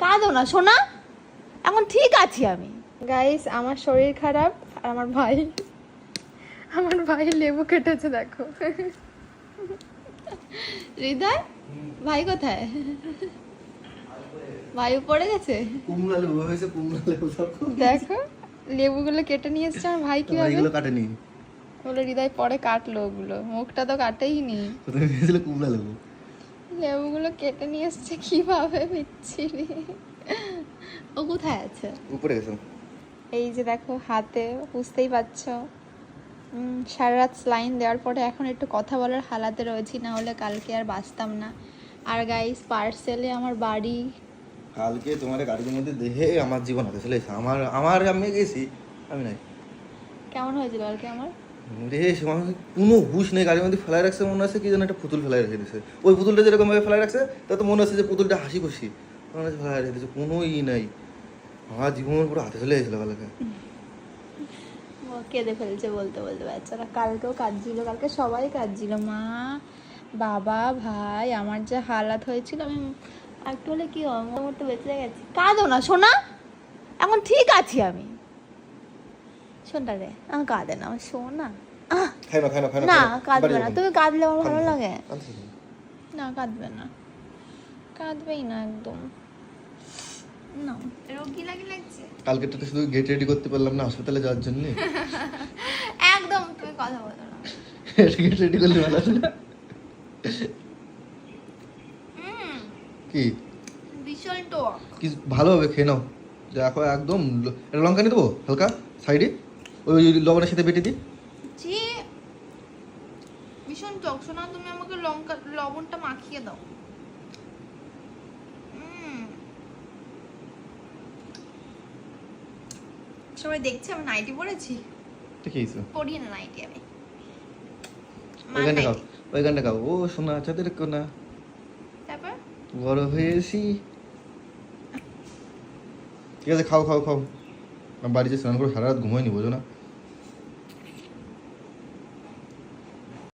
কাঁদো না সোনা, এখন ঠিক আছি আমি। গাইস আমার শরীর খারাপ আর আমার ভাই লেবু কেটেছে দেখো। হৃদয় ভাই কোথায়? ভাই পড়ে গেছে। কুমড়া লেবু হয়েছে, কুমড়া লেবু দেখো লেবুগুলো কেটে নিয়ে এসছে আমার ভাই। কিভাবে এগুলো কাটেনি? বলে হৃদয় পরে কাটলো, ওগুলো মুখটা তো কাটেই নি। তুমি ভেবেছিলে কুমড়া লেবু? লেবুগুলো কেটে নিয়ে এসছে কিভাবে, বিচ্ছিরি। ও কোথায় আছে? উপরে গেছে। এই যে দেখো হাতে, বুঝতেই পারছো সারা রাত স্লাইন দেওয়ার পরে এখন একটু কথা বলার হালাতে রয়েছি, না হলে কালকে আর বাঁচতাম না। আর গাইস পার্সেলে আমার বাড়ি। কালকে তোমার গাড়ির মধ্যে দেখে আমার জীবন হাতে চলে এসেছে। আমি গেছি, আমি নাই। কেমন হয়েছিল কালকে আমার? রে আমার কোনো হুশ নেই, গাড়ির মধ্যে ফেলাই রাখছে, মনে আছে কি যেন একটা পুতুল ফেলাই রেখে দিয়েছে। ওই পুতুলটা যেরকম ভাবে ফেলাই রাখছে তা তো মনে হচ্ছে যে পুতুলটা হাসি খুশি, মনে হচ্ছে ফেলাই রেখে দিয়েছে, কোনো নাই। আমার জীবন পুরো হাতে চলে এসেছিল কালকে। কেঁদে ফেলছে বলতে বলতে বাচ্চারা। কালকেও কাঁদছিল, কালকে সবাই কাঁদছিল, মা বাবা ভাই। আমার যে হালাত হয়েছিল, আমি একটু হলে কি মরতে বেঁচে গেছি। কাঁদো না সোনা, এখন ঠিক আছি আমি। শোনটা রে, আমি কাঁদে না আমার সোনা। না কাঁদবে না, তুমি কাঁদলে আমার ভালো লাগে না। কাঁদবে না, কাঁদবেই না একদম না। রোগী লাগছে কালকে তো শুধু গেট রেডি করতে পারলাম না হাসপাতালে যাওয়ার জন্য। একদম। তুমি কথা বলো না। গেট রেডি করলে ভালো আছে না? কি ভীষণ টক। কি ভালোভাবে খেয়ে নাও, দেখো একদম। লঙ্কা নিয়ে দেবো হালকা সাইডে, ওই লবণের সাথে বেটে দিই। যে ভীষণ টক শোনা, তুমি আমাকে লবণটা মাখিয়ে দাও। সবাই দেখছে আমি নাইটি পরেছি। ঠিক আছে, পরি না নাইটি আমি। ওইখানটা খাও। ও সোনা চাঁদের কোনা, তারপর বড় হয়েছি। ঠিক আছে, খাও খাও খাও। আমি বাড়িতে স্নান করে সারা রাত ঘুমাইনি, বোঝো না?